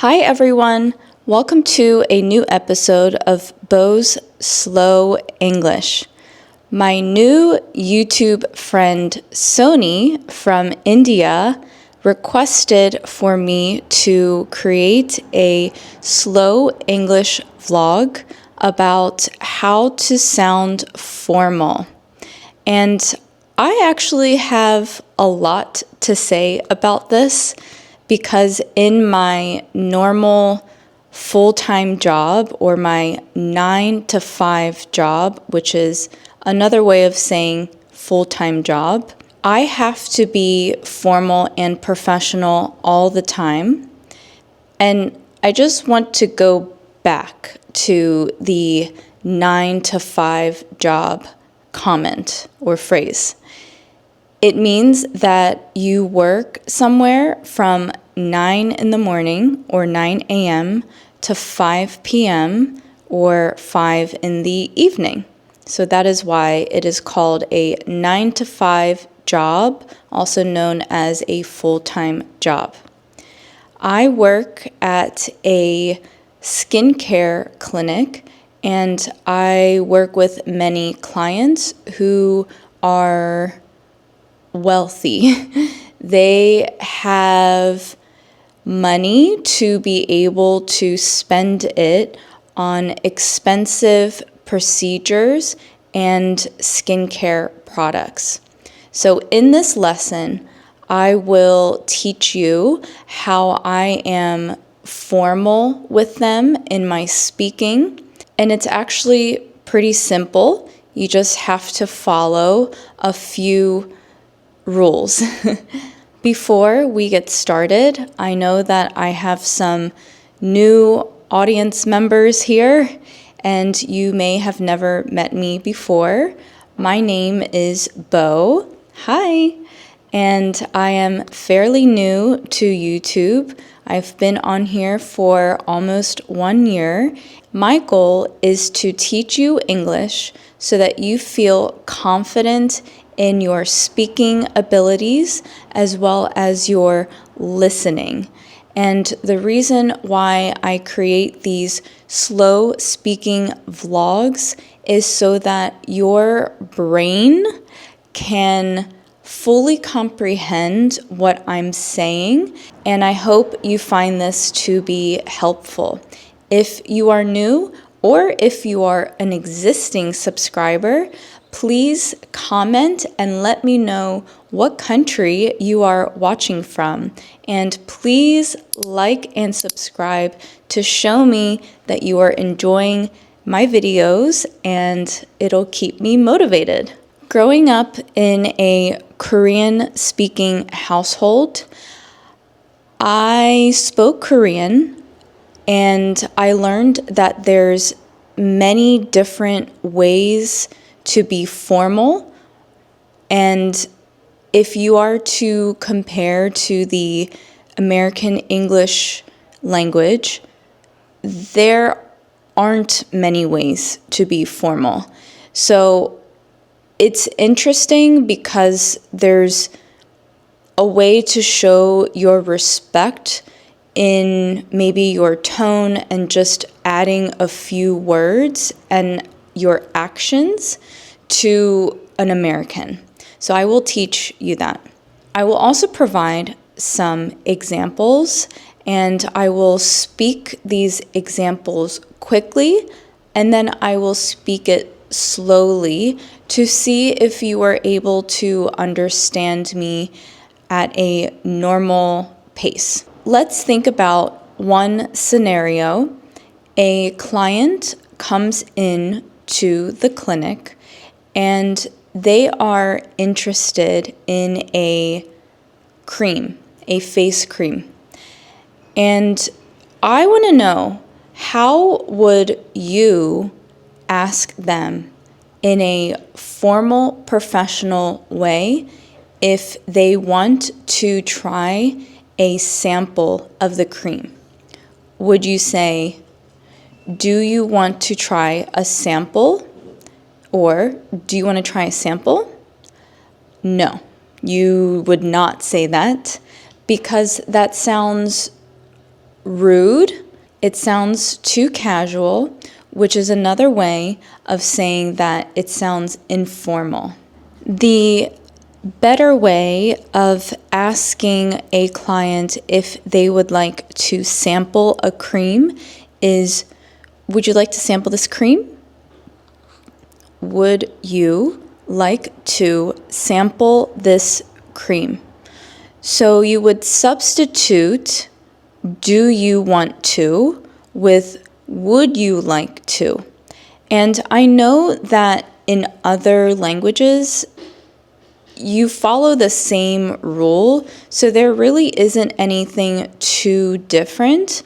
Hi everyone, welcome to a new episode of Bo's Slow English. My new YouTube friend Sony from India requested for me to create a slow English vlog about how to sound formal. And I actually have a lot to say about this because in my normal full-time job or my 9 to 5 job, which is another way of saying full-time job, I have to be formal and professional all the time. And I just want to go back to the 9 to 5 job comment or phrase. It means that you work somewhere from 9 in the morning or 9 a.m. to 5 p.m. or 5 in the evening. So that is why it is called a 9 to 5 job, also known as a full-time job. I work at a skincare clinic and I work with many clients who are wealthy. They have money to be able to spend it on expensive procedures and skincare products. So in this lesson, I will teach you how I am formal with them in my speaking. And it's actually pretty simple. You just have to follow a few rules. Before we get started, I know that I have some new audience members here, and you may have never met me before. My name is Bo. Hi. And I am fairly new to YouTube. I've been on here for almost 1 year. My goal is to teach you English so that you feel confident in your speaking abilities as well as your listening. And the reason why I create these slow speaking vlogs is so that your brain can fully comprehend what I'm saying, and I hope you find this to be helpful. If you are new or if you are an existing subscriber, please comment and let me know what country you are watching from. And please like and subscribe to show me that you are enjoying my videos, and it'll keep me motivated. Growing up in a Korean-speaking household, I spoke Korean, and I learned that there's many different ways to be formal. And if you are to compare to the American English language, there aren't many ways to be formal. So it's interesting because there's a way to show your respect in maybe your tone and just adding a few words and your actions to an American. So I will teach you that. I will also provide some examples, and I will speak these examples quickly, and then I will speak it slowly to see if you are able to understand me at a normal pace. Let's think about one scenario. A client comes in to the clinic and they are interested in a cream, a face cream. And I want to know, how would you ask them in a formal, professional way if they want to try a sample of the cream? Would you say, "Do you want to try a sample?" Or, "Do you want to try a sample?" No, you would not say that because that sounds rude. It sounds too casual, which is another way of saying that it sounds informal. The better way of asking a client if they would like to sample a cream is, would you like to sample this cream? Would you like to sample this cream? So you would substitute do you want to with would you like to? And I know that in other languages, you follow the same rule, so there really isn't anything too different.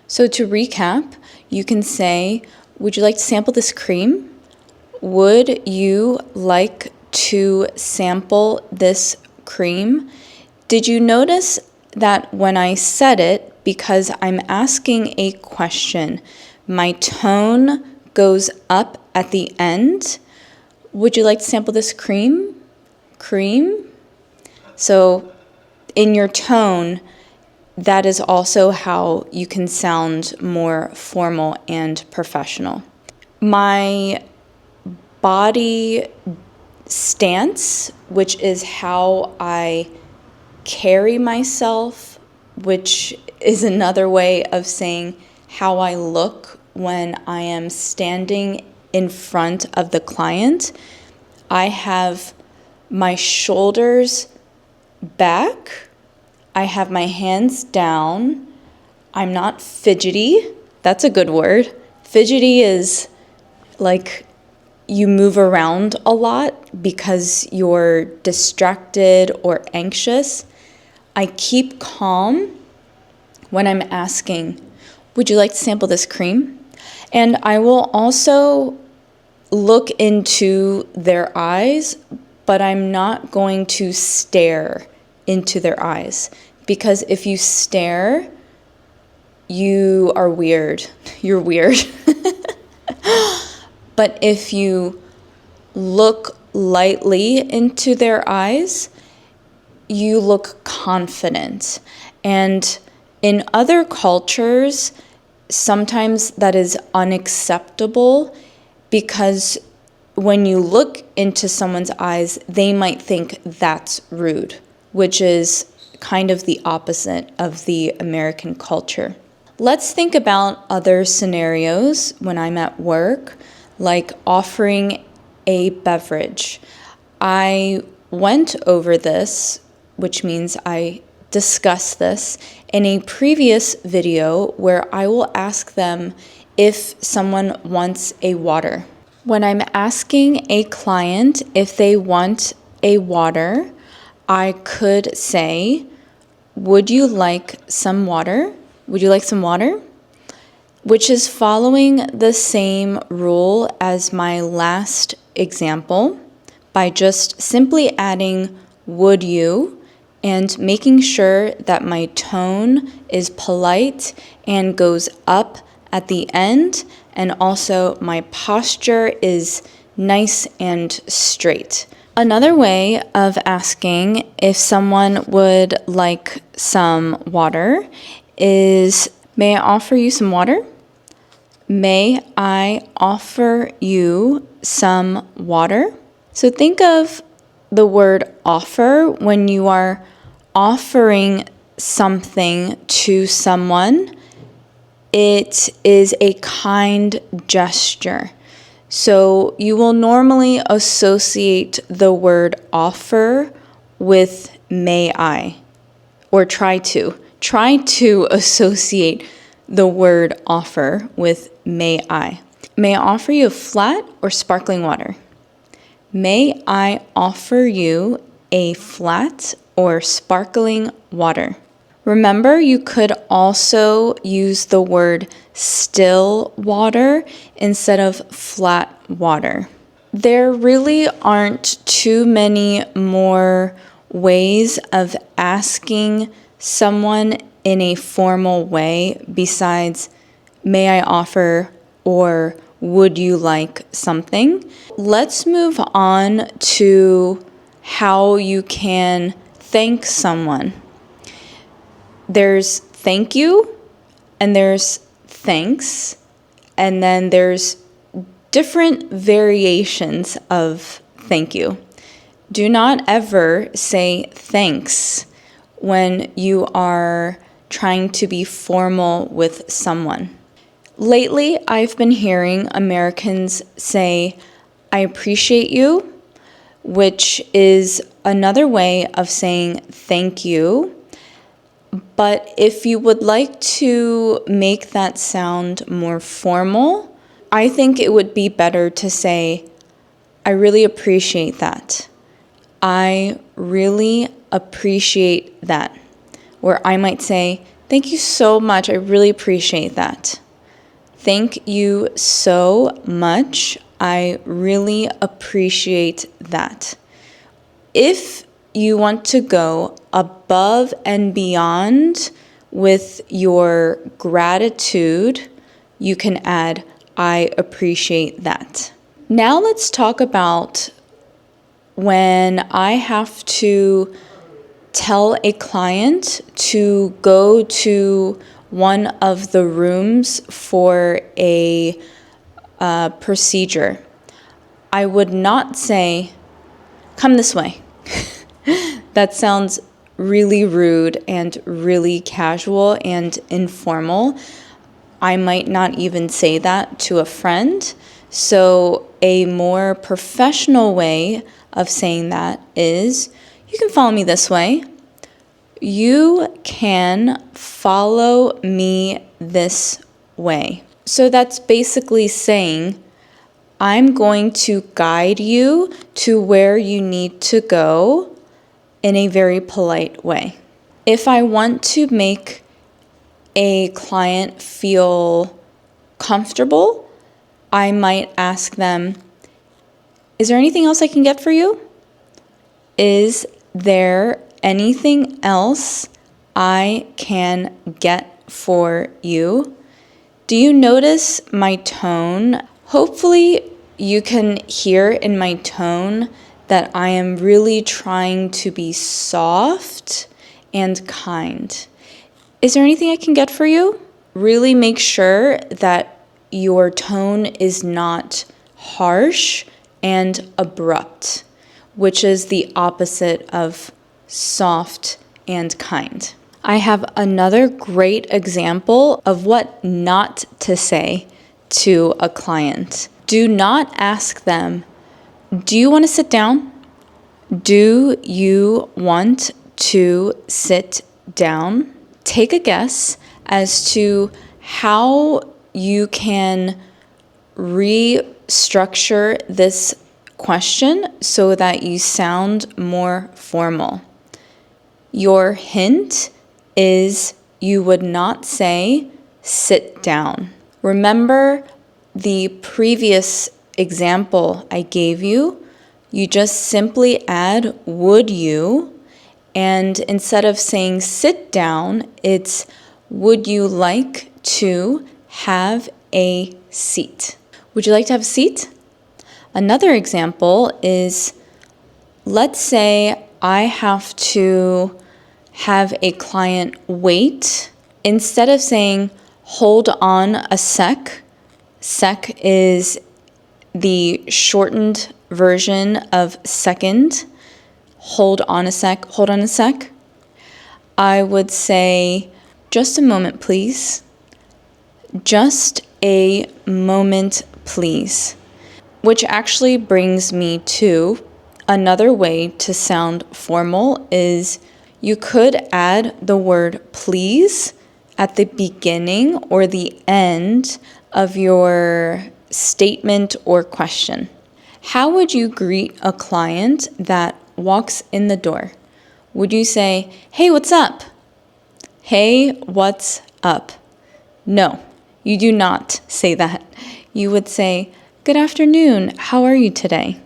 So to recap, you can say, would you like to sample this cream? Would you like to sample this cream? Did you notice that when I said it, because I'm asking a question, my tone goes up at the end? Would you like to sample this cream? Cream? So in your tone, that is also how you can sound more formal and professional. My body stance, which is how I carry myself, which is another way of saying how I look when I am standing in front of the client. I have my shoulders back. I have my hands down. I'm not fidgety. That's a good word. Fidgety is like you move around a lot because you're distracted or anxious. I keep calm when I'm asking, would you like to sample this cream? And I will also look into their eyes, but I'm not going to stare into their eyes, because if you stare, you are weird. You're weird. But if you look lightly into their eyes, you look confident. And in other cultures, sometimes that is unacceptable, because when you look into someone's eyes, they might think that's rude, which is kind of the opposite of the American culture. Let's think about other scenarios when I'm at work, like offering a beverage. I went over this, which means I discussed this in a previous video where I will ask them if someone wants a water. When I'm asking a client if they want a water, I could say, would you like some water? Would you like some water? Which is following the same rule as my last example by just simply adding would you and making sure that my tone is polite and goes up at the end, and also my posture is nice and straight. Another way of asking if someone would like some water is, may I offer you some water? May I offer you some water? So think of the word offer when you are offering something to someone. It is a kind gesture. So you will normally associate the word offer with may I, or try to associate the word offer with may I. May I offer you a flat or sparkling water? May I offer you a flat or sparkling water? Remember, you could also use the word still water instead of flat water. There really aren't too many more ways of asking someone in a formal way besides may I offer or would you like something. Let's move on to how you can thank someone. There's thank you, and there's thanks, and then there's different variations of thank you. Do not ever say thanks when you are trying to be formal with someone. Lately, I've been hearing Americans say, I appreciate you, which is another way of saying thank you. But if you would like to make that sound more formal, I think it would be better to say, I really appreciate that. I really appreciate that. Or I might say, thank you so much. I really appreciate that. Thank you so much. I really appreciate that. If you want to go above and beyond with your gratitude, you can add, I appreciate that. Now let's talk about when I have to tell a client to go to one of the rooms for a procedure. I would not say, come this way. That sounds really rude and really casual and informal. I might not even say that to a friend. So a more professional way of saying that is, you can follow me this way. You can follow me this way. So that's basically saying, I'm going to guide you to where you need to go in a very polite way. If I want to make a client feel comfortable, I might ask them, is there anything else I can get for you? Is there anything else I can get for you? Do you notice my tone? Hopefully you can hear in my tone that I am really trying to be soft and kind. Is there anything I can get for you? Really make sure that your tone is not harsh and abrupt, which is the opposite of soft and kind. I have another great example of what not to say to a client. Do not ask them, do you want to sit down? Do you want to sit down? Take a guess as to how you can restructure this question so that you sound more formal. Your hint is you would not say sit down. Remember the previous example I gave you? You just simply add would you, and instead of saying sit down, it's would you like to have a seat? Would you like to have a seat? Another example is, let's say I have to have a client wait. Instead of saying hold on a sec is the shortened version of second. Hold on a sec. I would say just a moment, please. Just a moment, please. Which actually brings me to another way to sound formal is you could add the word please at the beginning or the end of your statement or question. How would you greet a client that walks in the door? Would you say, hey, what's up? Hey, what's up? No, you do not say that. You would say, good afternoon, how are you today?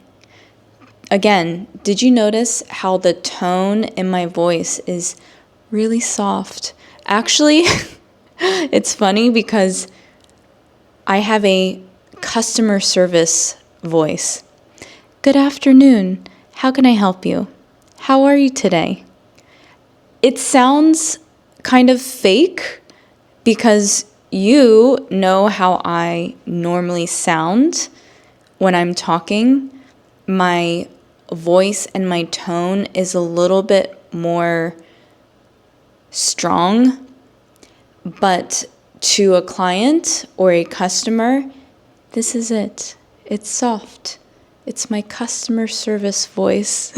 Again, did you notice how the tone in my voice is really soft? Actually, it's funny because I have a customer service voice. Good afternoon, how can I help you? How are you today? It sounds kind of fake because you know how I normally sound when I'm talking. My voice and my tone is a little bit more strong, but to a client or a customer, this is it. It's soft. It's my customer service voice.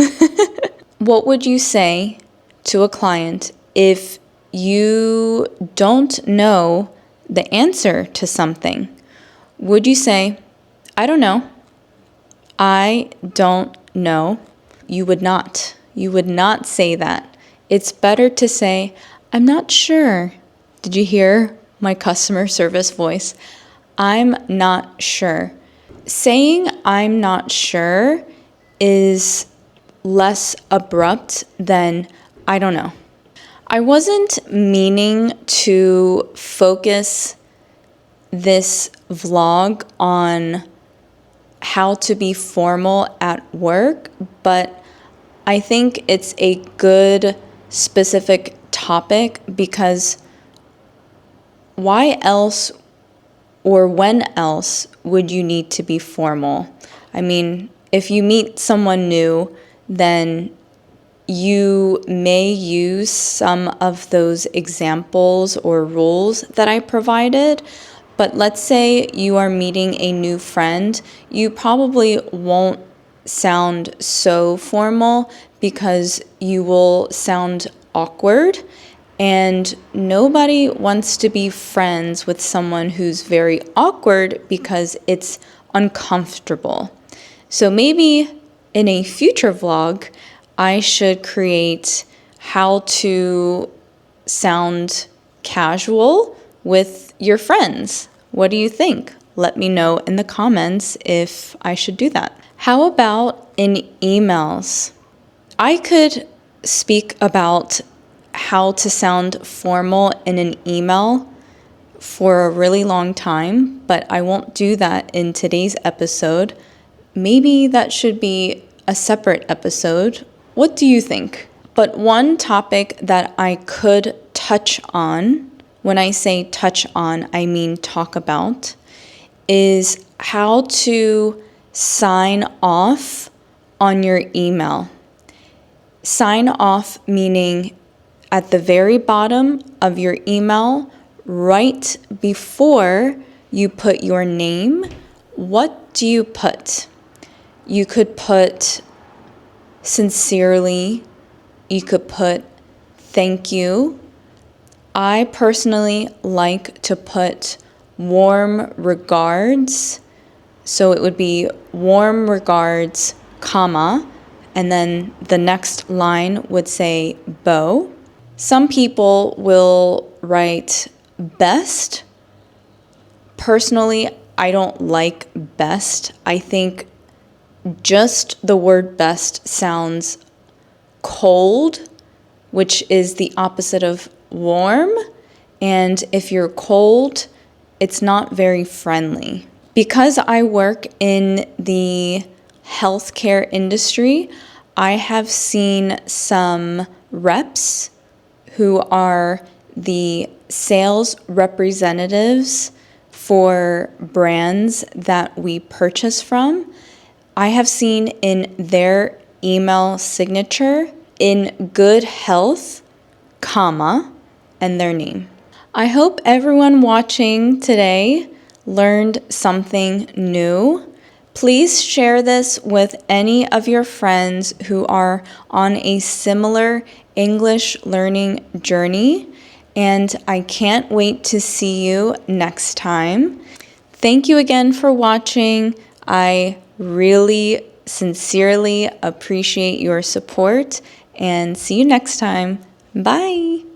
What would you say to a client if you don't know the answer to something? Would you say, I don't know. I don't know. You would not. You would not say that. It's better to say, I'm not sure. Did you hear my customer service voice? I'm not sure. Saying I'm not sure is less abrupt than I don't know. I wasn't meaning to focus this vlog on how to be formal at work, but I think it's a good specific topic because why else or when else would you need to be formal? I mean, if you meet someone new, then you may use some of those examples or rules that I provided. But let's say you are meeting a new friend, you probably won't sound so formal because you will sound awkward. And nobody wants to be friends with someone who's very awkward because it's uncomfortable. So maybe in a future vlog, I should create how to sound casual with your friends. What do you think? Let me know in the comments if I should do that. How about in emails? I could speak about how to sound formal in an email for a really long time, but I won't do that in today's episode. Maybe that should be a separate episode. What do you think? But one topic that I could touch on, when I say touch on, I mean talk about, is how to sign off on your email. Sign off meaning at the very bottom of your email, right before you put your name, what do you put? You could put sincerely, you could put thank you. I personally like to put warm regards. So it would be warm regards, comma, and then the next line would say Bo. Some people will write best. Personally, I don't like best. I think just the word best sounds cold, which is the opposite of warm. And if you're cold, it's not very friendly. Because I work in the healthcare industry, I have seen some reps who are the sales representatives for brands that we purchase from. I have seen in their email signature, in good health, comma, and their name. I hope everyone watching today learned something new. Please share this with any of your friends who are on a similar English learning journey, and I can't wait to see you next time. Thank you again for watching. I really sincerely appreciate your support, and see you next time. Bye.